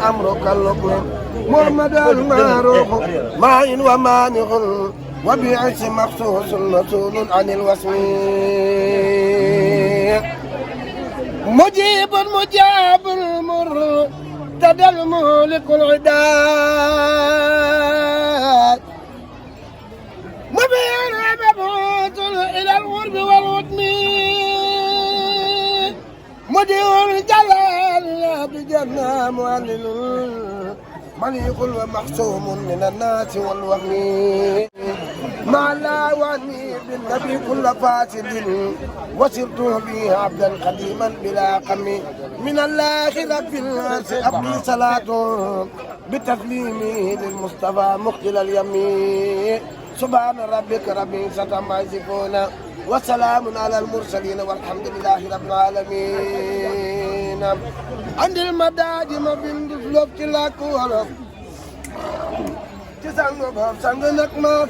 الأمر كاللقم محمد المعروف معين ومانع وبعز مخصوص مسؤول عن الوصم مجيب مجاب المرتدى المهلك العداد مبين مبعوث إلى الغرب والوطن مدير الجلال بجنة مؤلل مليق ومحسوم من الناس والوهم مع الله واني بالنبي كل فاسد وسرت به عبدا قديما بلا قم من الله رب الناس ابقي صلاته بتسليمه للمصطفى مقتل اليمين سبحان ربك رب العزة عما يصفون وسلام على المرسلين والحمد لله رب العالمين. عند المداجم بنت لوك لك ورب تسانغ سانغ ما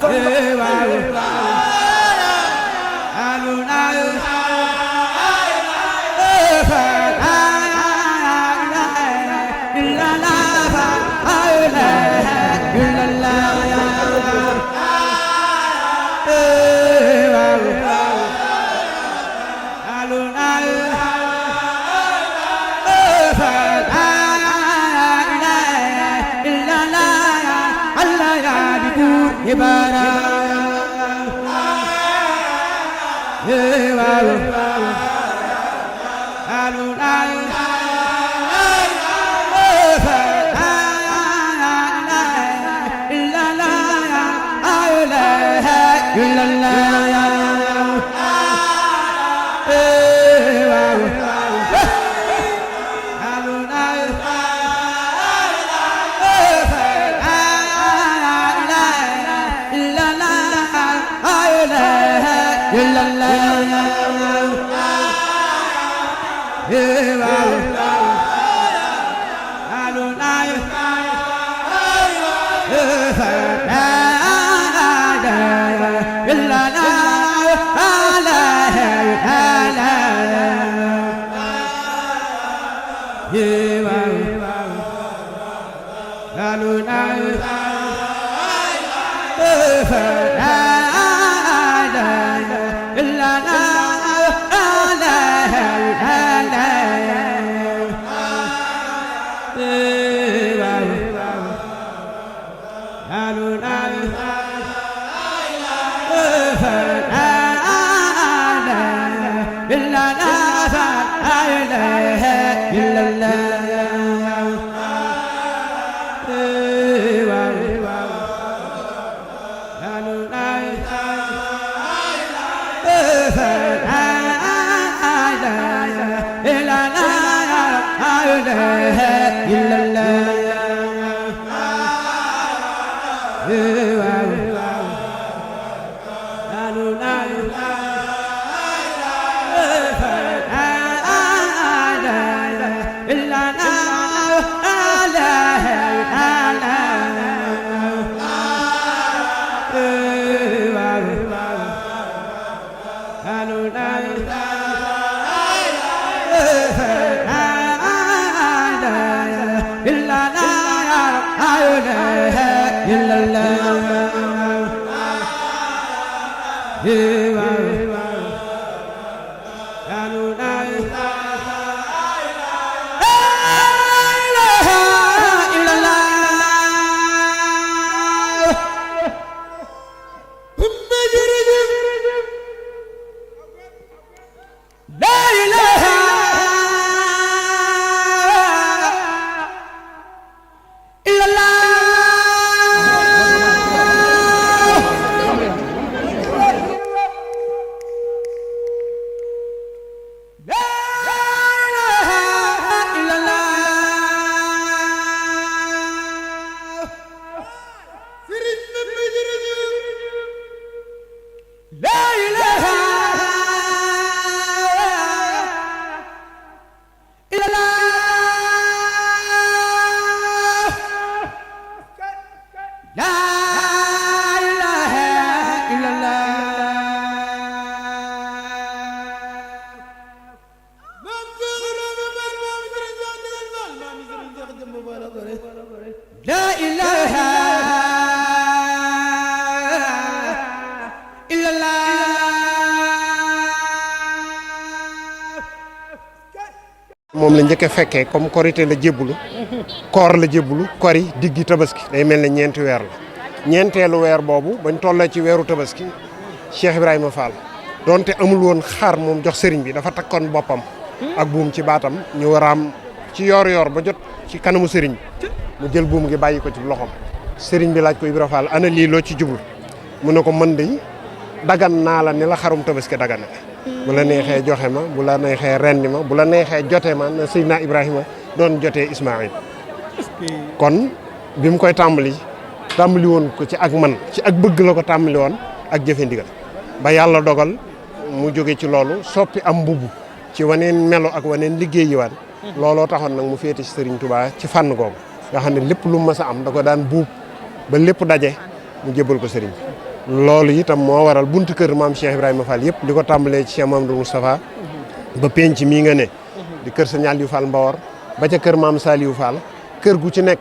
la moom la njëkk a fekkee comme korité la jébbalu koor la jébbalu kori diggi tabaski day mel ne ñeenti weer la ñeenteelu weer boobu bañ tollee ci weeru tabaski Cheikh Ibrahima Fall donte amul woon xar moom jox sëriñ bi dafa takkoon boppam ak buum ci baatam ñu waraam ci yoor ba jot ci kanamu sëriñ bi mu jël buum gi bàyyi ko ci loxom sëriñ bi laaj ko Ibrahima Fall ana lii loo ci jublu mu ne ko mën de dagan naa la ni la xarum tabaski dagane bu la neexee joxe ma bu la neexee rendi ma bu la neexee jote ma na Seydina Ibrahima doon jotee Ismaïl kon bi mu koy tàmbali woon ko ci ak man ci ak bëgg la ko tàmbali woon ak jëfe ndigal ba yàlla dogal mu jóge ci loolu soppi am mbubb ci waneen melo ak waneen liggéey yi waan looloo taxoon nag mu féete ci Serigne Touba ci fànn googu nga xam ne lépp lu mas a am da ko daan buub ba lépp daje mu jébbal ko Serigne bi loolu itam moo waral buntu kër maam Cheikh Ibrahima Fall yëpp li ko tàmbalee ci Cheikh Mamadou Moustapha ba penc mii nga ne di kër Sëñ Aliou Fall Mbawar ba ca kër maam Saliou Fall kër gu ci nekk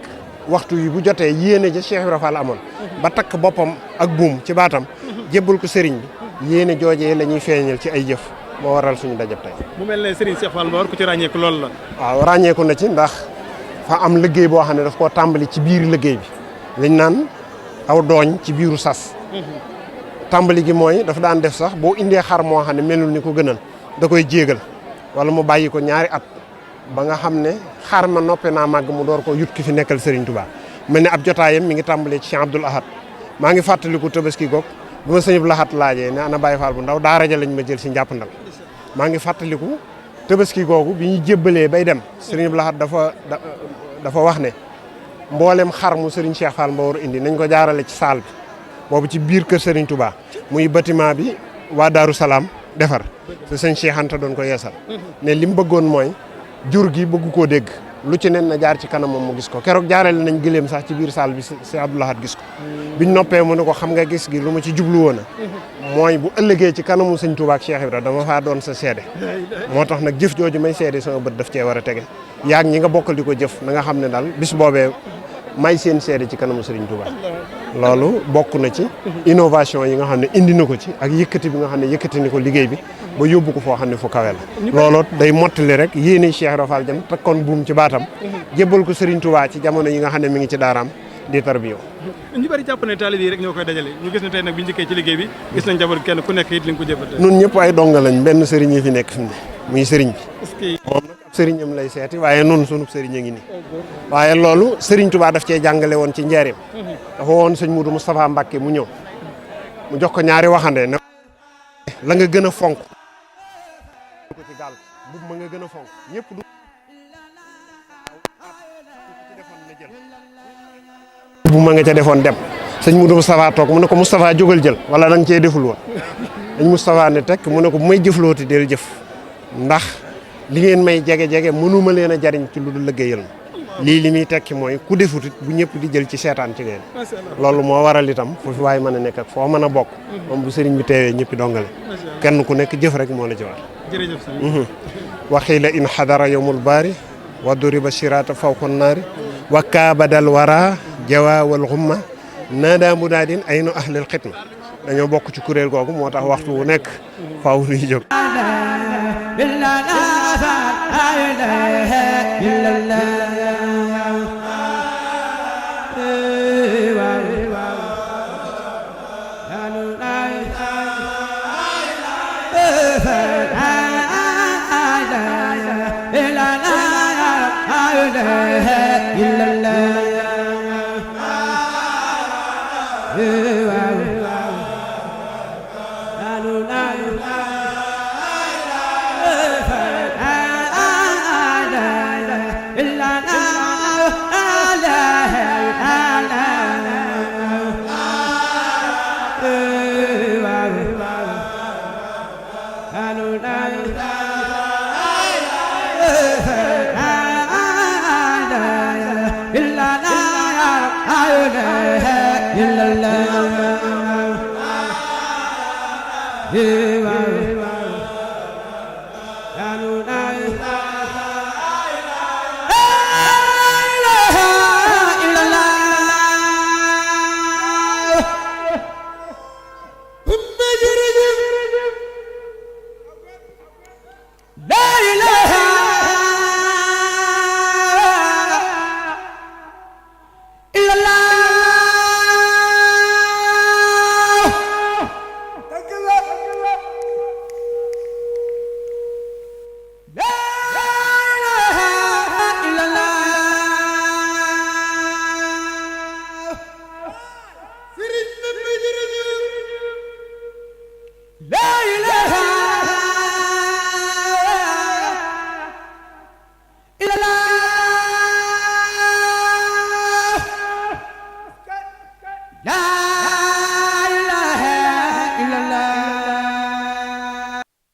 waxtu yi bu jotee yéene ja Cheikh Ibrahima Fall amoon ba takk boppam ak buum ci baatam jébbal ko Serigne bi yéene joojee la ñuy feeñal ci ay jëf moo waral suñu dajab tey. mu mel ne Serigne Cheikh Fall Mbawar ku ci ràññeeku loolu la. waaw ràññeeku na ci ndax fa am liggéey boo xam ne daf koo tàmbali ci biir liggéey bi lañ naan aw dooñ ci biiru sas. tàmbali gi mooy dafa daan def sax boo indee xar moo xam ne melul ni ko gënal da koy jéegal wala mu bàyyi ko ñaari at ba nga xam ne xar ma noppee naa màgg mu door ko yut ki fi nekkal Serigne Touba mel ne ab jotaayam mi ngi tàmbalee ci Cheikh Abdoul Ahad maa ngi fàttaliku tabaski goog bu ma sëñ Abdoul Ahad laajee ne ana Baye Fall bu ndaw daara ja lañ ma jël si njàppandal maa ngi fàttaliku tabaski googu bi ñu jébbalee bay dem Serigne Abdoul Ahad dafa wax ne mboolem xar mu Serigne Cheikh Fall Mbawar indi nañ ko jaarale ci saal bi boobu ci biir kër Serigne Touba muy bâtiment bi waa Daaru Salaam defar te sëñ Cheikh Anta doon ko yeesal ne li mu bëggoon mooy jur gi bëgg koo dégg lu ci nen na jaar ci kanamam mu gis ko keroog jaarale nañ gëléem sax ci biir saal bi si Abdoul Ahad gis ko biñ noppee mu ne ko xam nga gis gi lu ma ci jublu woon a mooy bu ëllëgee ci kanamu sëñ Touba ak Cheikh Ibrahima dama faa doon sa seede moo tax nag jëf jooju may seede sama bët daf cee war a tege yaag ñi nga bokkal di ko jëf na nga xam ne daal bis boobee may seen seede ci kanamu Serigne Touba loolu bokk na ci innovation yi nga xam ne indi na ko ci ak yëkkati bi nga xam ne yëkkati ni ko liggéey bi ba yóbbu ko foo xam ne fu kawe la looloo day mottali rek yéene Cheikh Rafal jam takkoon buum ci baatam jébbal ko Serigne Touba ci jamono yi nga xam ne mi ngi ci daaraam di tarbiyo ñu bari jàpp ne taalibe yi rek ñoo koy dajale ñu gis ne tey nag bi ñu njëkkee ci liggéey bi gis nañ jabar kenn ku nekk it li nga ko jébbal nun ñëpp ay donga lañ benn Serigne yi fi nekk fi mu ne muy Serigne bi moom nag ab Serigne am lay seeti waaye noonu sunub Serigne a ngi nii waaye loolu Serigne Touba daf cee jàngale woon ci njaareem dafa woon sëñ Moudou Moustapha Mbacké mu ñëw mu jox ko ñaari waxande ne la nga gën a fonk ko ci gaal bu ma nga gën a fonk ñëpp du bu ma nga ca defoon dem sëñ Moudou Moustapha toog mu ne ko Moustapha jógal jël wala da nga cee deful woon dañ Moustapha ne tekk mu ne ko bu may jëflooti del jëf ndax li ngeen may jege-jege mënuma leen a jariñ ci lu dul liggéeyal ma lii li muy tekki mooy ku defutit bu ñëpp di jël ci seetaan ci ngeen loolu moo waral itam foofu waaye mën a nekk ak foo mën a bokk moom bu sëriñ bi teewee ñëppi dongale kenn ku nekk jëf rek moo la ci war waxiila in xadara yowmul baari wa duriba sirata fawqa naari wa kaabadal wara jawaawal xumma naada mudaadin aynu ahlil xitma dañoo bokk ci kuréel googu moo tax waxtu wu nekk faaw ñuy jóg.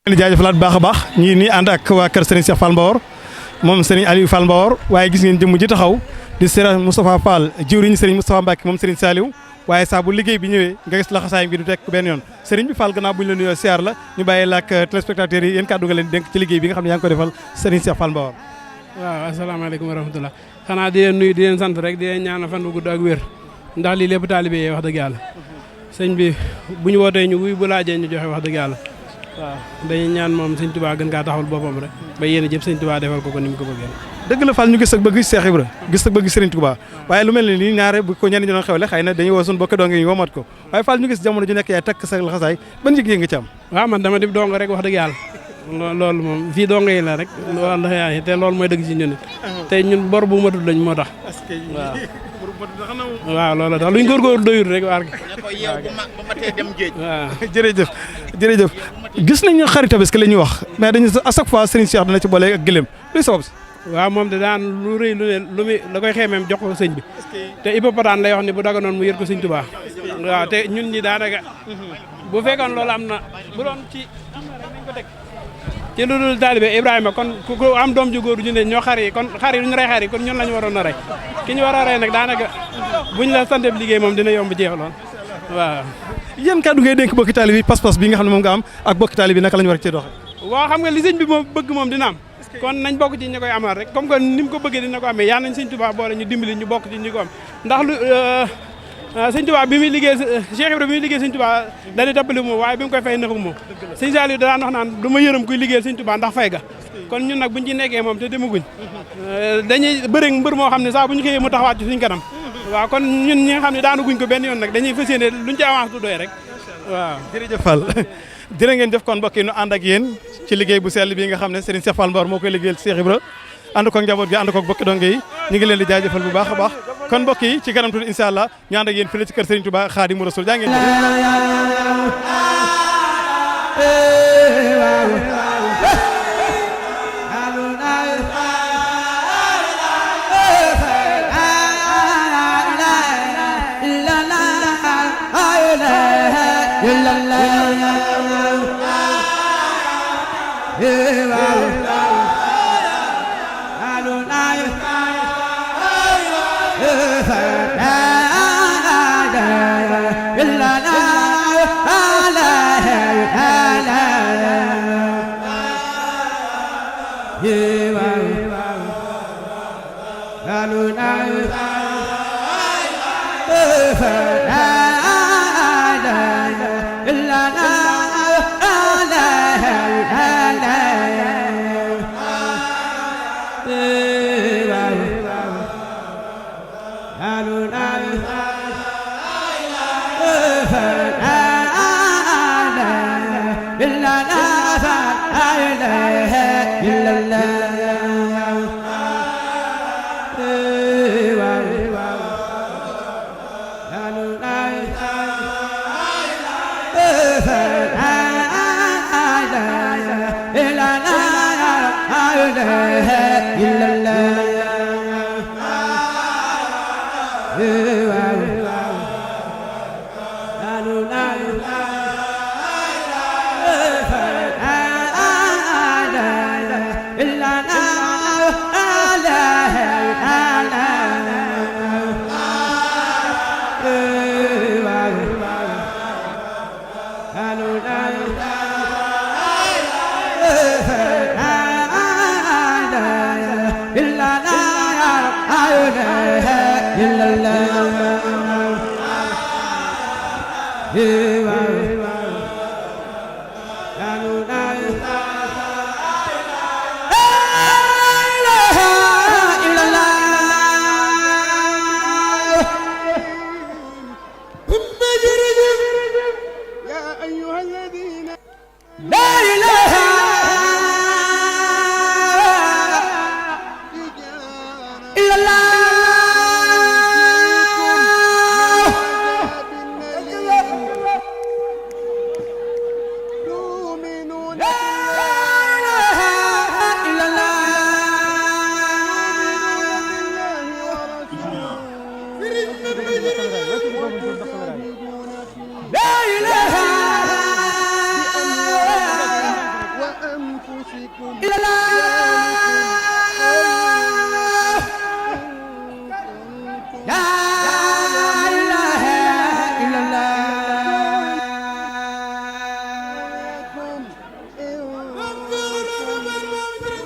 di jaajëfalaat bu baax a baax ñii nii ànd ak waa kër Serigne Cheikh Fall Mbawor moom Serigne Aliou Fall Mbawor waaye gis ngeen jëmm ji taxaw di Serigne Moustapha Fall jiwriñ Serigne Moustapha Mbacke moom Serigne Saliou waaye saa bu liggéey bi ñëwee nga gis laxasaay bi du tekk benn yoon Serigne bi Fall gannaaw bu ñu la nuyoo siyaar la ñu bàyyi la ak téléspectateurs yi yéen kàddu nga leen dénk ci liggéey bi nga xam ne yaa ngi ko defal Serigne Cheikh Fall Mbawor. waaw asalaamaaleykum wa rahmatulah xanaa di leen nuyu di leen sant rek di leen ñaanal fan bu gudd ak wér ndax lii lépp taalibe yi wax dëgg yàlla sëñ bi bu ñu wootee ñu wuy bu laajee ñu joxe wax dëgg yàlla waaw dañuy ñaan moom sëñ Tuubaa gën kaa taxawal boppam rek ba yéen jëpp sëñ Tuubaa defal ko ni mu ko bëggee. dëgg la Fall ñu gis ak bëgg Cheikh Ibra gis ak bëgg Serigne Touba waaye lu mel ne nii ñaare bu ko ñenn ñi doon xewle xëy na dañuy woo suñu bokk dong yi womat ko waaye Fall ñu gis jamono ju nekk yaay takk sa laxasaay ban yëg-yëg nga ci am. waaw man dama di dong rek wax dëgg yàlla loolu moom fii dong yi la rek wax dëgg te loolu mooy dëgg ci ñun te ñun bor bu matul lañ moo tax waaw loolu tax luñ góorgóorlu doyul rek waar gi waaw jërëjëf jërëjëf gis nañu xarit Tabaski la ñuy wax mais dañu à chaque fois Serigne Cheikh dana ci boole ak gëléem luy sabab si waaw moom de daan lu rëy lu ne lu muy da koy xeemeem jox ko sëñ bi te hippopotame lay wax ni bu daganoon mu yër ko sëñ Tuubaa waaw te ñun ñi daanaka bu fekkoon loolu am na bu doon ci nañ ko teg ci lu dul taalibe Ibrahima kon ku am doom ju góor ju ne ñoo xar yi kon xar yi duñu rey xar yi kon ñun lañu waroon a rey ki ñu war a rey nag daanaka buñ la sante bi liggéey moom dina yomb jeex lool waaw yéen kàddu ngay dénk bokki taalibe bi pas-pas bi nga xam ne moom nga am ak bokki taalibe bi naka la ñu war a cee doxe waaw xam nga li sëñ bi moom bëgg moom dina am kon nañ bokk ci ñi koy amal rek comme que ni mu ko bëggee dina ko amee yaa nañ sëñ Tuubaa boole ñu dimbali ñu bokk ci ñi ko am ndax lu sëñ Tuubaa bi muy liggéey Cheikh Ibrahima bi muy liggéey sëñ Tuubaa dañuy tabbali moom waaye bi mu koy fay naxu moom sëñ Saliou daan wax naan du ma yërëm kuy liggéeyal sëñ Tuubaa ndax fay ga kon ñun nag buñ ci nekkee moom te demaguñ dañuy bëri mbër moo xam ne saa bu ñu xëyee mu taxawaat ci suñ kanam waaw kon ñun ñi nga xam ne daanu guñ ko benn yoon nag dañuy fas yéene luñ ci avance du doy rek waaw jërëjëf Fall jërë ngeen def kon mbokk yi nu ànd ak yéen ci liggéey bu sell bi nga xam ne Serigne Cheikh Fall Mbawor moo koy liggéeyal Cheikh Ibra ànd ko njaboot gi ànd ko bokki donge yi ñu ngi leen di jaajëfal bu baax a baax kon mbokk yi ci kanam tuuti incha allah ñu ànd ak yéen fële ci kër Serigne Touba Khadimou Rassoul jaa ngeen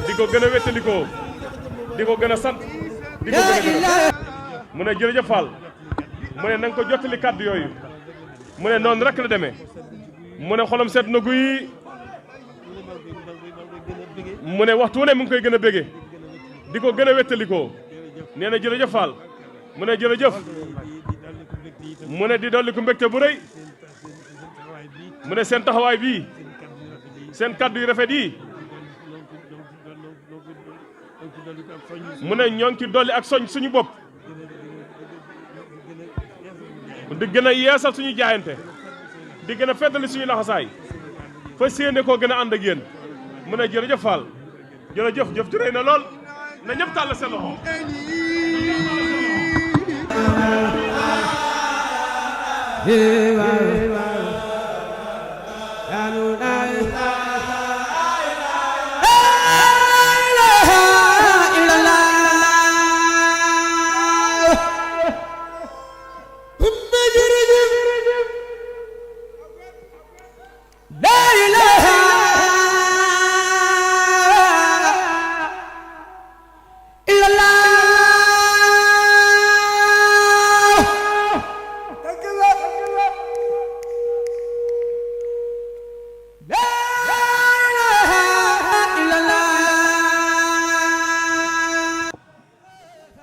di ko gën a wéttalikoo di ko gën a sant di ko gën a gërëm mu ne jërëjëf Fall mu ne na nga ko jottali kàddu yooyu mu ne noonu rek la demee mu ne xolam seet na guy mu ne waxtu wu ne mu ngi koy gën a bége di ko gën a wéttalikoo nee na jërëjëf Fall mu ne jërëjëf mu ne di dolli ko mbégte bu rëy mu ne seen taxawaay bii seen kàddu yu rafet yi mu ne ñoo ngi ci dolli ak soñ suñu bopp di gën a yeesal suñu jaayante di gën a feddali suñu laxasaay fa séene koo gën a ànd ak yéen mu ne jërëjëf Fall jërëjëf jëf ju rëy na lool na ñëpp tàll seen loxo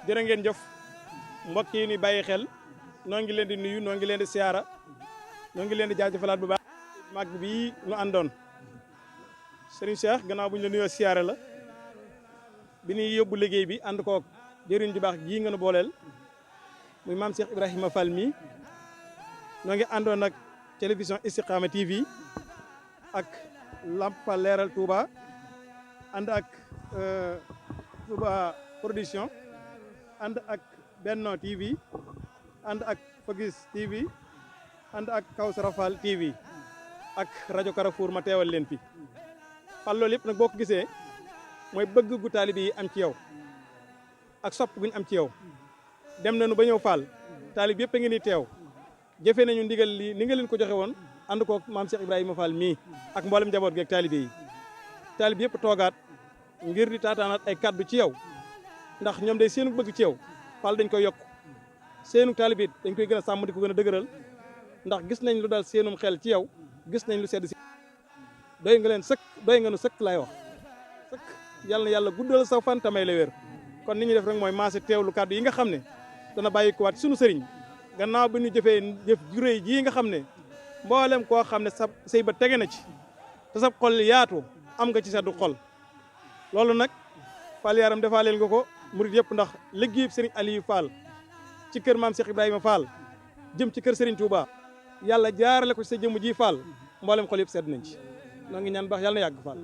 jërë ngeen jëf mbokk yi ni bàyyi xel noo ngi leen di nuyu noo ngi leen di siyaara noo ngi leen di jaajëfalaat bu baax mag bi nu àndoon Serigne Cheikh gannaaw bu ñu la nuyoo siyaare la bi ñuy yóbbu liggéey bi ànd koog jëriñ ju baax jii nga nu booleel muy maam Cheikh Ibrahima Fall mi noo ngi àndoon ak télévision Istikhama TV ak Lampa Leeral Touba ànd ak Touba production ànd ak Benno TV ànd ak Focus TV ànd ak Kawsara Fall TV ak rajo Carrefour ma teewal leen fi Fall loolu yëpp nag boo ko gisee mooy bëgg gu taalibe yi am ci yow ak sopp guñ am ci yow dem nañu ba ñëw Fall taalib yëpp a ngi ni teew jëfee nañu ndigal li ni nga leen ko joxe woon ànd ko maam Cheikh Ibrahima Fall mii ak mboolem njaboot gi ak taalibe yi taalib yëpp toogaat ngir di taataanaat ay kaddu ci yow ndax ñoom day seenu bëgg ci yow Fall dañ koy yokk seenu taalib it dañ koy gën a sàmm di ko gën a dëgëral ndax gis nañ lu dal seenum xel ci yow gis nañ lu sedd si doy nga leen sëkk doy nga nu sëkk laay wax sëkk yàlla na yàlla guddal sa fan tamay la wér kon ni ñuy def rek mooy maase teewlu kàddu yi nga xam ne dana bàyyi ko waat sunu sëriñ gannaaw bi ñu jëfee jëf ju réy jii nga xam ne mboolem koo xam ne sa sëy ba tege na ci te sa xol yaatu am nga ci seddu xol loolu nag Fall Yaram defaa leen nga ko murit yëpp ndax liggéey Serigne Aliou Fall ci kër maam Cheikh Ibrahima Fall jëm ci kër Serigne Touba yàlla jaarale ko ci sa jëmm ji Fall mboolem xol yëpp sedd nañ ci noo ngi ñaan baax yàlla na yàgg Fall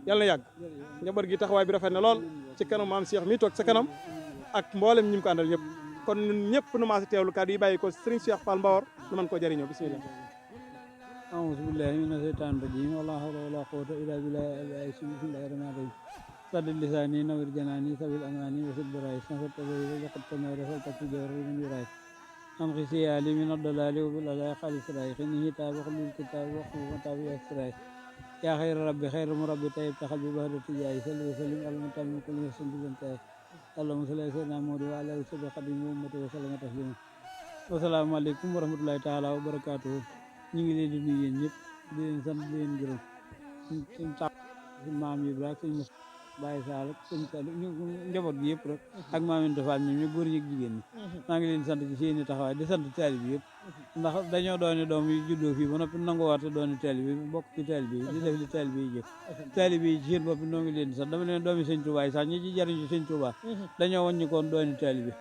yàlla na yàgg njaboot gi taxawaay bi rafet na lool ci kanam maam Cheikh mi toog sa kanam ak mboolem ñi mu ko àndal ñëpp kon ñun ñëpp nu maa si teewlu kàddu yi bàyyi ko Serigne Cheikh Fall Mbawar nu mën koo jëriñoo bismillah أعوذ بالله من الشيطان الرجيم ولا حول ولا قوة إلا بالله بسم الله الرحمن الرحيم صد لساني نور جناني سبيل الأماني وسد برايس نصر تبويل لقد تمير فلتك جور من برايس أمخي سيالي من الضلال وبالألاء خالص رايخ إنه تابق للكتاب وقوم تابع السرايس يا خير ربي خير مربي طيب تخل ببهر التجاي سل وسلم على المتعلم كل يسلم بجنتاي اللهم صل على سيدنا محمد وعلى آله وصحبه قديم أمته وسلم تسليما والسلام عليكم ورحمة الله تعالى وبركاته ñu ngi leen di nuyu yéen ñëpp di leen sant di leen gërëm suñ tàpp suñ maam yi ak suñ Baye Sall ak suñ Sall njaboot gi yëpp rek ak maam yi Fall ñoom ñu góor ñi ak jigéen ñi maa ngi leen sant ci seeni taxawaay di sant taalibe bi yëpp ndax dañoo doone doom yi juddoo fii ba noppi nanguwaate doone taalibe bi bokk ci taalibe bi di def li taalibe yi jëf taalibe yi ci seen bopp noo ngi leen di sant dama leen doomi sëñ Touba yi sax ñi ci jariñ ci sëñ Touba dañoo wàññi koon doone taalibe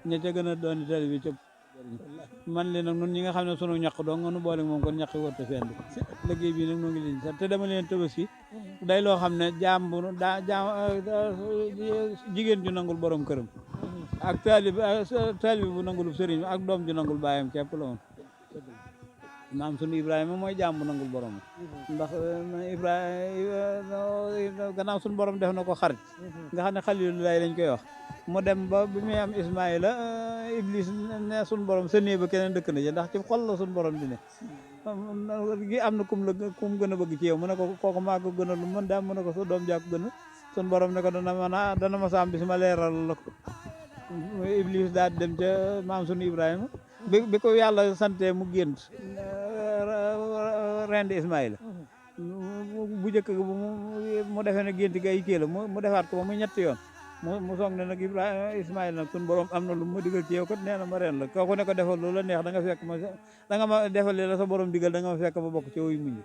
ña ca gën a doone taalibe ca man leen nag nun ñi nga xam ne sunu ñaq doo nga nu boole moom kon ñaqi warta fenn liggéey bi nag noo ngi leen sant te dama leen Tabaski day loo xam ne jigéen ju nangul borom këram ak taalibi bu nangul sëriñ ak doom ju nangul baayam képp la woon maam sunu Ibrahima mooy jaam bu nangul borom ndax Ibrahima gannaaw sunu borom def na ko xarit nga xam ne Xaliilulaay lañ koy wax mu dem ba bi muy am Ismaïla Iblis ne sunu borom sa néeg ba keneen dëkk na ci ndax ci xol la sunu borom di ne gi am na kum gën a bëgg ci yow mu ne ko kooku maa ko gën a lu mën daam mu ne ko sa doom jàpp gën a sunu borom ne ko dana ma saam bis ma leeral la ko Iblis daal dem ca maam sunu Ibrahima bi ko yàlla sante mu gént rendi Ismaïla bu njëkk mu defee ne gént ga ay kii la mu defaat ko ba mu ñetti yoon mu soog ne nag Ibrahima Ismaïla nag suñu borom am na lu ma digal ci yow kat nee na ma ren la kooku ne ko defal lu la neex da nga fekk da nga ma defal la sa borom digal da nga ma fekk ba bokk ci wuy mujj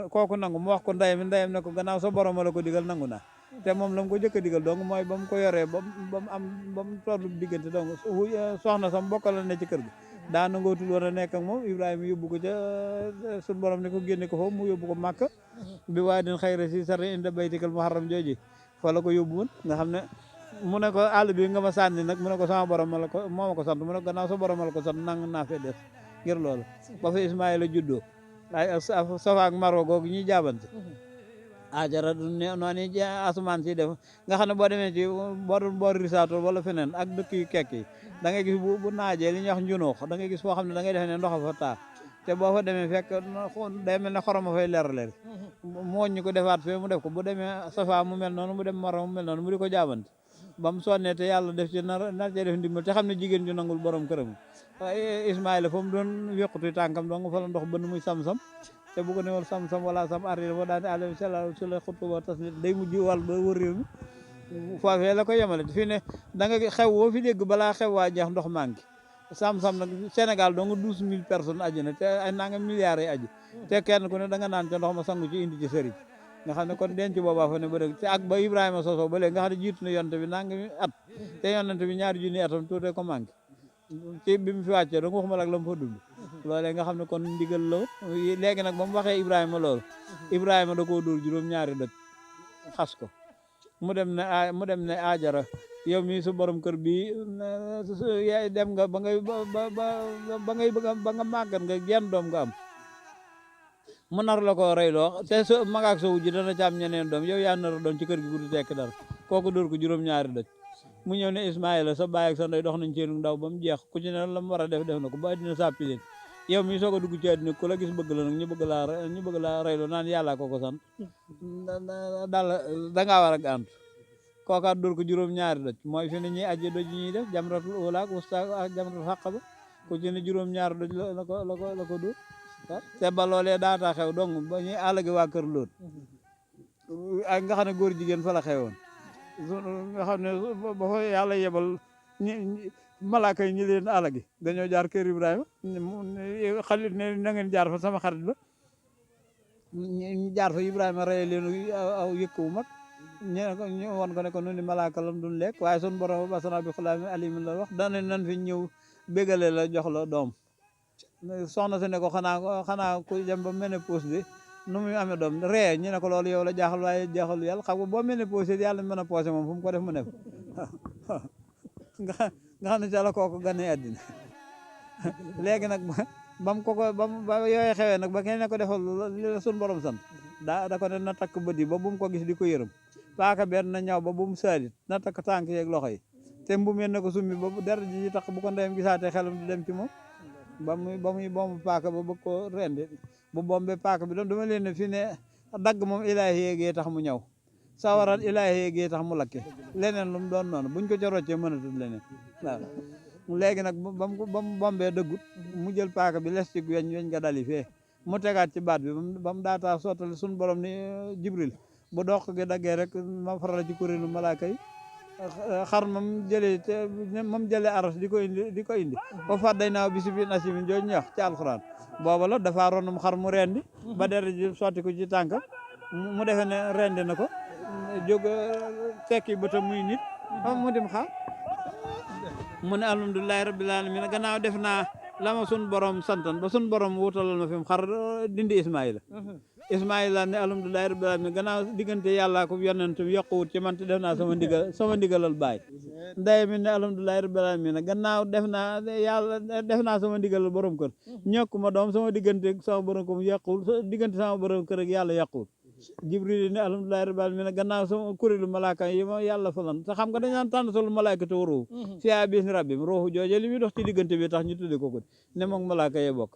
kooku nangu mu wax ko ndeyam ne ko gannaaw sa borom la ko digal nangu naa te moom la mu ko jëkk a digal donc mooy ba mu ko yoree ba mu tollu diggante donc soxna sam bokkal la ne ci kër gi daa nangootul war a nekk ak moom Ibrahima yóbbu ko ca suñu borom ne ko génne ko foofu mu yóbbu ko Màkka bi waa din xayra si sari inda baytikal muharram jooji fa la ko yóbbu woon nga xam ne mu ne ko àll bi nga ma sànni nag mu ne ko sama borom la ko moo ma ko sant mu ne ko gannaaw sa borom la ko sant nang naa fee def ngir loolu ba fa Ismaïla juddoo ay Safa ak Marwa googu ñuy jaabante Ajara du ne noonu asamaan si def nga xam ne boo demee ci boor risaato wala feneen ak dëkk yu kekk yi da ngay gis bu naajee li ñuy wax njunoox da ngay gis foo xam ne da ngay defe ne ndox fa taa te boo fa demee fekk day mel ne xorom a fay leer mooñ ñu ko defaat fee mu def ko bu demee Safa mu mel noonu mu dem Marwa mu mel noonu mu di ko jaabante ba mu sonnee te yàlla def ci nar cee def ndimbal te xam ne jigéen ju nangul borom këram Ismaïla fa mu doon wéqutu tànkam dong fa la ndox bënn muy sam-sam te bu ko ne woon sam-sam wala sam arrière ba daane alayhi salaatu su la xutba ba tas day mujj wàll ba wër réew mi foofee la ko yemale fii ne da nga xew woo fi dégg balaa xew waa jeex ndox manqué sam-sam nag Sénégal dong 12 000 personnes aji na te ay nanga milliards yi aji te kenn ku ne da nga naan ca ndox ma sangu ci indi ci sëriñ nga xam ne kon denc boobaa fa ne ba dëgg te ak ba Ibrahima sosoo ba léegi nga xam ne jiitu na yonte bi nanga at te yonente bi 2 junni atam tuute ko manqué ci bi mu fi wàccee dong waxuma la ak la mu fa dund loolee nga xam ne kon ndigal la léegi nag ba mu waxee Ibrahima loolu Ibrahima da koo dóor juróom-ñaari dëkk xas ko mu dem ne Ajara yow mii su borom kër bi dem nga ba nga màggat nga genn doom nga am mu nar la ko reyloo te so magaak sa wujj dana ci am ñeneen doom yow yaa nar a doon ci kër gi bu du tekk dara kooku dóor ko juróom-ñaari dëkk mu ñëw ne Ismaïla sa baay ak sa ndey dox nañ ceenu ndaw ba mu jeex ku ci ne la mu war a def na ko ba àddina sàppi leen yow mi soog a dugg ci àddina ku la gis bëgg la nag ñu bëgg laa reyloo naan yàllaa ko sant daal dangaa war a gànt kookaat dóor ko juróom-ñaari doj mooy fi ne ñuy aji doj ñuy def jamratul ula ak wusta ak jamratul xaqaba ku ci ne juróom-ñaari doj la ko dóor te ba loolee daata xew donc ba ñuy àllagi waa kër lool ak nga xam ne góor jigéen fa la xewoon nga xam ne ba fa yàlla yebal malaaka yi ñi leen àllagi dañoo jaar kër Ibrahima Xalil ne na ngeen jaar fa sama xarit ba ñu jaar fa Ibrahima rey leen aw yëkk wu mag ñu won ko ne ko nu ni malaaka lam duñ lekk waaye sun borom basana bi xulaamin alimin la wax dana nan fi ñëw bégale la jox la doom soxna si ne ko xanaa ku dem ba ménopause de nu muy amee doom ree ñu ne ko loolu yow la jaaxal waaye jaaxalu yàlla xam nga boo ménopause yàlla mën a posé moom fu mu ko def mu ne nga xam ne ca la kooku ganee àddina léegi nag bam ko ba yooyu xewee nag ba kenn ne ko defal li la sun borom sant da ko ne na takk bët yi ba bu mu ko gis di ko yërëm paaka benn na ñaw ba bu mu saalit na takk tànk yeeg loxo yi te mbu mel ne ko summi ba der ji tax bu ko ndeyam gisaatee xelam di dem ci moom ba muy bomb paaka ba bëgg ko rendi bu bombee paaka bi doon dama leen ne fii ne dagg moom ilaahi yeegee tax mu ñaw sawaral ilaahi yeegee tax mu lakke leneen lu mu doon noonu buñ ko ca roccee mënatul leneen waaw léegi nag ba mu bombee dëggut mu jël paaka bi les ci weñ nga dali fee mu tegaat ci baat bi ba mu daataa sottali suñu borom ni Jibril bu dox gi daggee rek ma faral ci kuréelu malaaka yi xar mam jëlee aras di ko indi ba fat day naaw bisi bi nasimin jooju ñu wax ci alxuraan booba la dafa ronum xar mu rendi ba der ji sotti ko ci tànk mu defe ne rendi na ko jóg tekki bëtam muy nit mu dim xaar mu ne alhamdulilahi rabbil alamin gannaaw def naa la ma sun borom santan ba sun borom wutalal ma fi mu xar dindi Ismaïla ne alhamdulilahi rabbil alamin gannaaw diggante yàlla ko yonentum yokkuwut ci man te def naa sama ndigalal baay nday mi ne alhamdulilahi rabbil alamin gannaaw def naa sama ndigalal borom kër ñokku ma doom sama diggante sama borom kër yàquwul diggante sama borom kër ak yàlla yàquwul Jibril ne alhamdulilahi rabbil alamin gannaaw sama kuréelu malaaka yi ma yàlla falan te xam nga dañ naan tànn solu malaaka te ruuhu fiihaa bi izni rabbihim ruuhu jooje li muy dox ci diggante bi tax ñu tudde ko ne moom malaaka yee bokk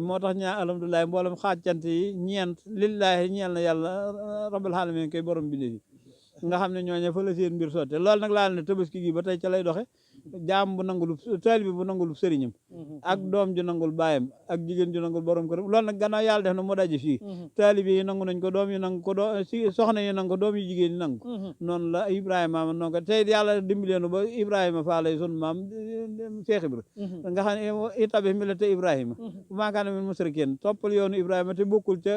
moo tax ñaa alhamdulilahi mboolem xaaj cant yi ñeent lillahi ñeel na yàlla rabbil alamin koy borom bi ne nga xam ne ñooñu fa la seen mbir sotte loolu nag laal ne tabaski gi ba tey ca lay doxe jaam bu nangul taalibe bu nangul sëriñam ak doom ju nangul baayam ak jigéen ju nangul borom këram loolu nag gannaaw yàlla def na mu daje fii taalibe yi nangu nañ ko doom yi nangu ko soxna yi nangu ko doom yi jigéen yi nangu noonu la Ibrahima ma noonu ko tey yàlla dimbileenu ba Ibrahima faa lay sun maam Cheikh Ibra nga xam ne itabi millata Ibrahima maa kaana min musrikiin toppal yoonu Ibrahima te bokkul ca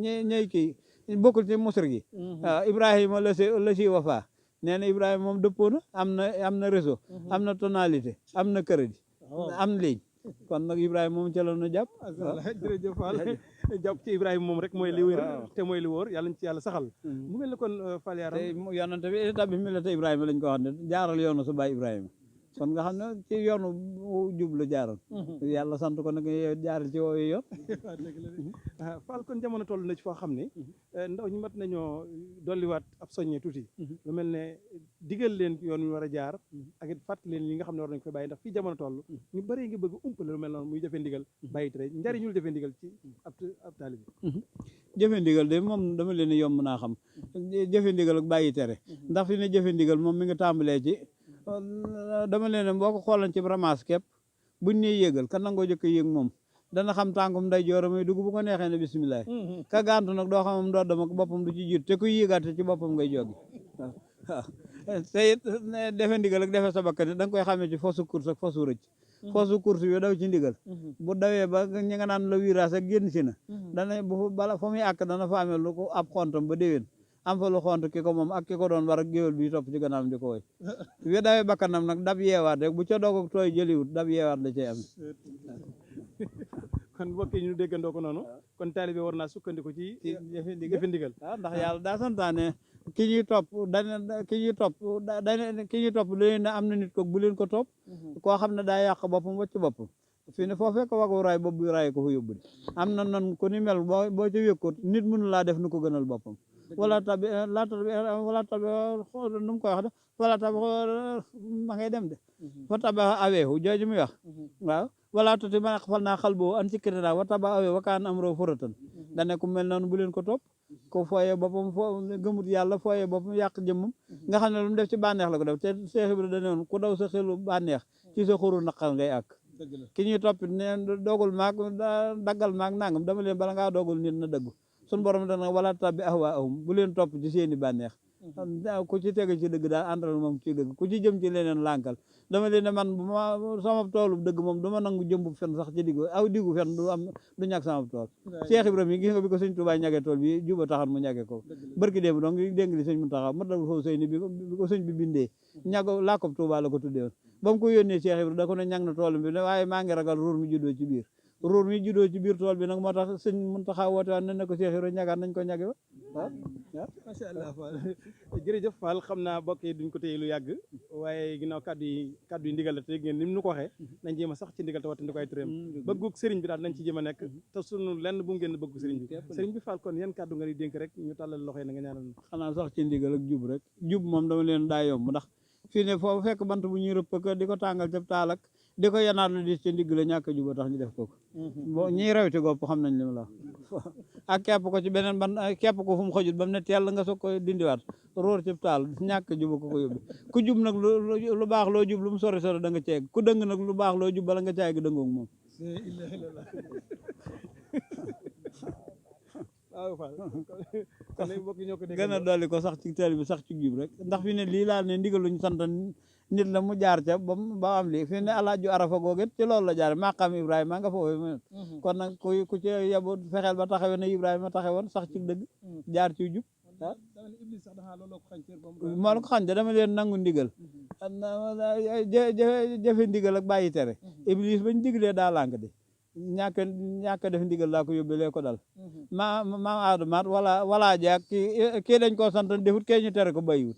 ñey kii bokkul ci musrik gi waaw Ibrahima la si wafa nee na Ibrahima moom dëppoo na am na réseau am na tonalité am na crédit am na ligne kon nag Ibrahima moom ca la nu jàpp jërëjëf Fall jàpp ci Ibrahima moom rek mooy li wér te mooy li wóor yàlla ñu ci yàlla saxal mu mel ne kon Fall Yaram yonante bi état bi millata Ibrahima lañ ko wax ne jaaral yoonu sa baay Ibrahima kon nga xam ne ci yoonu jub la jaaroon yàlla sant ko nag jaaral ci woowu yoon Fall kon jamono toll na ci foo xam ne ndaw ñi mat nañoo dolliwaat ab soññe tuuti lu mel ne digal leen yoon wi war a jaar ak it fàttali leen yi nga xam ne war nañ ko bàyyi ndax fii jamono toll ñu bëri ngi bëgg umpale lu mel noonu muy jëfe ndigal bàyyi tere njariñul jëfe ndigal ci ab taalibe jëfe ndigal de moom dama leen yomb naa xam jëfe ndigal ak bàyyi tere ndax fi ne jëfe ndigal moom mi nga tàmbalee ci dama leen ne boo ko xoolan ci ramas képp buñ nee yéegal kan nangoo jëkk yéeg moom dana xam tànkum nday jooramay dugg bu ko neexee ne bisimilah ka gàntu nag doo xamam doo dama boppam du ci jiit te kuy yéegaate ci boppam ngay jógi waaw te it defe ndigal ak defe sa bakkan da nga koy xamee ci fosu course ak fosu rëcc fosu course bi daw ci ndigal bu dawee ba ñi nga naan la virage ak génn si na dana bu bala fa muy àkk dana fa amee lu ko ab xontam ba déwén am fa lu xont ki ko moom ak ki ko doon war ak géwél bi topp ci gannaawam di ko woy wi dawee bakkanam nag dab yeewaat rek bu ca doog tooy jëliwut dab yeewaat la cay am kon mbokk yi ñu déggandoo ko noonu kon taalibe war naa sukkandiku ci jëfe ndigal waaw ndax yàlla daa santaane ki ñuy topp ki ñuy topp leen ne am na nit ko bu leen ko topp koo xam ne daa yàq boppam wacc boppam fii ne foo fekk wagu raay bopp bi raay ko fa yóbbu de am na nan ku ni mel boo ca wékkoot nit mënu laa def nu ko gënal boppam wala tabi nu mu koy wax de wala tabi ma ngay dem de fa taba aweehu jooju muy wax waaw wala tati ma fal naa xal boo an sikkirina wa taba awee wakaan am roo foratan dane ku mel noonu bu leen ko topp ko fooyee boppam gëmut yàlla fooyee boppam yàq jëmmam nga xam ne lu mu def ci bànneex la ko def te Cheikh Ibra dane woon ku daw sa xelu bànneex ci sa xuru naqal ngay àkk ki ñuy toppit ne doogul maag daggal maag nangam dama leen bala ngaa doogul nit na dëggu sun borom dana wala tabbi ahwaahum bu leen topp ci seeni bànneex ku ci tege ci dëgg daal àndal moom ci dëgg ku ci jëm ci leneen lànkal dama leen ne man bu ma sama toolu dëgg moom du ma nangu jëmbu fen sax ci diggu aw diggu fen du ñàkk sama tool Cheikh Ibrahima yi gis nga bi ko sëñ Touba ñage tool bi juba taxan mu ñage ko barki démb donc dégg li sëñ Mountakha mat dawul foofu sëy ni bi ko sëñ bi bindee ñago laakob Touba la ko tuddee woon ba mu ko yónnee Cheikh Ibrahima da ko ne ñag na tool bi waaye maa ngi ragal ruur mi juddoo ci biir ruur mi juddoo ci biir tool bi nag moo tax sëñ Mountakha woote waan ne ko Cheikh Ibrahima ñagaat nañ ko ñage ba waaw macha allah Fall jërëjëf Fall xam naa bokk yi duñ ko téye lu yàgg waaye ginnaaw kàddu yi ndigal la te ngeen ni mu nu ko waxee nañ jéem a sax ci ndigal te wattandi ko ay turam bëggug sëriñ bi daal nañ ci jéem a nekk te sunu lenn bu mu génn bëggu sëriñ bi Fall kon yan kàddu nga di dénk rek ñu tàllal loxo yi na nga ñaanal xanaa sax ci ndigal ak jub rek jub moom dama leen daa yomb ndax fii ne foofu fekk bant bu ñuy rëpp ko di ko tàngal ca taal ak di ko yanaat lu di ci ndigg la ñàkk a juba tax ñu def ko bo ñiy rawti gopp xam nañ li ma la ak kepp ko ci beneen ban kepp ko fu mu xajut ba mu ne teel nga soog koy dindiwaat róor ci taal ñàkk juba ko yóbbi ku jub nag lu baax loo jub lu mu sori sori da nga ceeg ku dëng nag lu baax loo jub bala nga caay gi dëngoog moom waaw Fall kon ay mbokk ñoo ko dégg gën a dolli ko sax ci teel bi sax ci jub rek ndax fi ne lii laa ne ndigal luñ sant nit la mu jaar ca ba am lii fi ne alaaju arafa googet ci loolu la jaar maqam Ibrahima nga foofu kon nag ku ci yebu fexeel ba taxawe ne Ibrahima taxawoon sax ci dëgg jaar ci jub moo la ko xañ dama leen nangu ndigal jëfe ndigal ak bàyyi tere Iblis bañ diglee daa lànk de ñàkk def ndigal laa ko yóbbelee ko dal maam aadamaat wala jaak kii dañ koo sant defut kee ñu tere ko bàyyiwut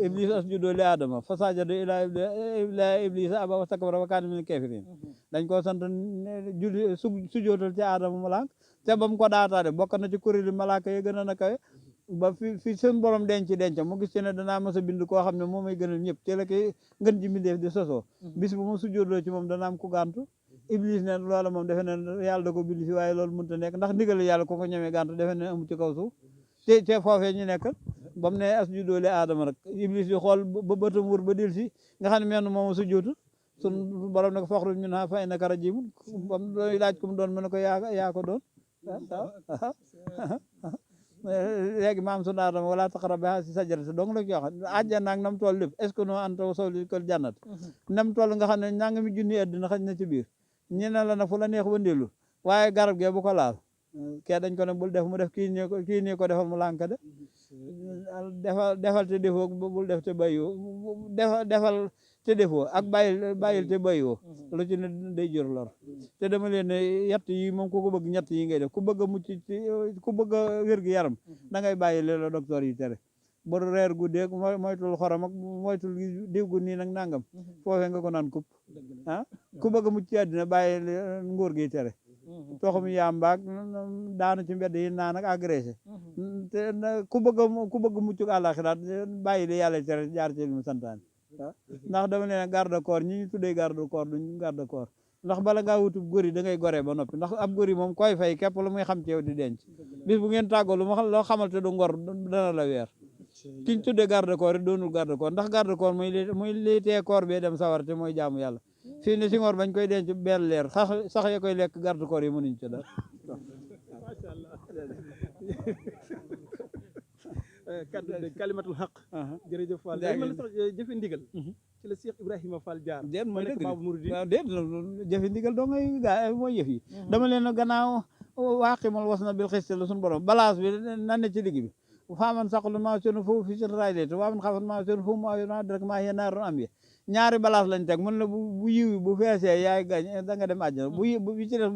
Iblis asjudu li Adama fa sajada ila Iblisa aba wastakbara wa kaana minal kaafiriin dañ koo sant julli sujootal ci Adama mu lànk te ba mu ko daataade bokk na ci kuréelu malaaka yi gën a na kawe ba fi seen borom denc mu gis ci ne danaa mas a bind koo xam ne moom may gënal ñëpp te la koy ngën ji mbindeef di sosoo bis bu ma sujootloo ci moom dana am ku gàntu Iblis ne loola moom defe ne yàlla da ko bind fi waaye loolu mënut a nekk ndax ndigal yàlla ko ñemee gàntu defe ne amu ci kaw suuf te foofee ñu nekk ba mu ne asjudu li Aadama rek Iblis di xool ba bëtam wër ba dil si nga xam ne menn moom su jootu sun borom ne ko faxruj minhaa fa innaka rajiim ba mu laaj ko mu doon mu ne ko yaa ko doon léegi maam sunu Aadama wala taqrabaa haadihi shajarata dong la ci wax àjjana ak nam toll lépp est ce que noo anta wasawlikal jannat nam toll nga xam ne nanga mi junni àddina xaj na ci biir ñi ne la na fu la neex wëndeelu waaye garab gee bu ko laal kee dañ ko ne bul def mu def kii nii ko defal mu lànk de defal te defoo bul def te bàyyoo defal te defoo ak bàyyil te bàyyoo lu ci ne day jur lor te dama leen ne yett yi moom ku ko bëgg ñett yi ngay def ku bëgg a mucc ci ku bëgg a wér gi yaram da ngay bàyyi leen la docteur yi tere ba reer guddeeg moytul xorom ak moytul diw gu nii nag nangam foofee nga ko naan kupp ku bëgg a mucc ci àddina bàyyi nguur gi tere toxum yàmbaag daanu ci mbedd yi naan ak agressé te ku bëgg mucc àllaaxira bàyyi li yàlla tere jaar ci li mu santaane ndax dama leen garde corps ñi ñu tuddee garde corps duñ garde corps ndax bala ngaa wutub góor yi da ngay goree ba noppi ndax ab góor yi moom koy fay képp lu muy xam ci yow di denc bis bu ngeen tàggoo lu ma loo xamal te du ngor dana la weer kiñ tuddee garde corps yi doonul garde corps ndax garde corps muy lii tee corps bee dem sawar te mooy jaamu yàlla fii ne si ngor bañ koy denc benn leer sax ya koy lekk garde corps yi mënuñ ci dara macha allah kalimatul xaq jërëjëf Fall day mel sax jëfe ndigal ci la Cheikh Ibrahima Fall jaar déet mooy dëgg waaw déet jëfe ndigal doo ngay gaa mooy yëf yi dama leen gannaaw waaqimul wasna bil qisti la suñu borom balance bi nan ne ci digg bi faaman saqlu maa seen foofu fi seen raydete waaman xafat maa seen foofu maa na direk maa yee naarun am ye ñaari balance lañ teg mun la bu yiw bu feesee yaay gañ da nga dem àjjana bu ci des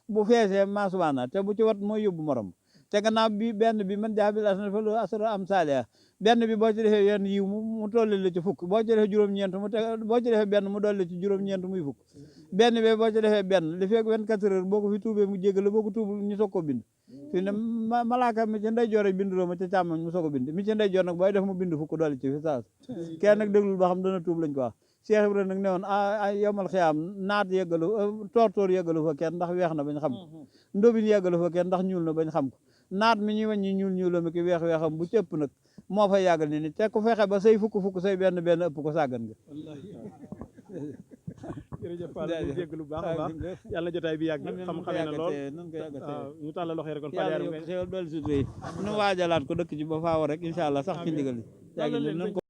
bu feesee maa subaana te bu ci wat mooy yóbbu morom te gannaaw bi benn bi man jaabil asna fa lu asra am saaliya benn bi boo ci defee yenn yiw mu tolli la ci fukk boo ci defee juróom-ñeent boo ci defee benn mu dolli ci juróom-ñeent muy fukk benn bi boo ci defee benn li fekk 24 heures boo ko fi tuubee mu jéggal boo ko tuubul ñu soog ko bind fi ne malaaka mi ci ndeyjoor binduloo ma ca càmmoñ mu soog ko bind mi ci ndeyjoor nag booy def mu bind fukk dolli ci fi saas kenn nag déglul ba xam dana tuub lañ ko wax Cheikh Ibrahima nag ne woon yomal xiyaam naat yeggalu toor yeggalu fa kenn ndax weex na bañ xam ko ndobin yeggalu fa kenn ndax ñuul na bañ xam ko naat mi ñuy wàññi ñuul mi ki weex-weexam bu cëpp nag moo fa yàggal ni te ku fexe ba say fukk say benn ëpp ko sàggan nga jërëjëf Fall ñu jéggalu bu baax a baax yàlla jotaay bi yàgg xam-xamee na lool waaw ñu tàllal loxo rek kon yàlla yokk xéwal dool sutura yi nu waajalaat ko dëkk ci ba faaw rek incha allah sax ci ndigal yi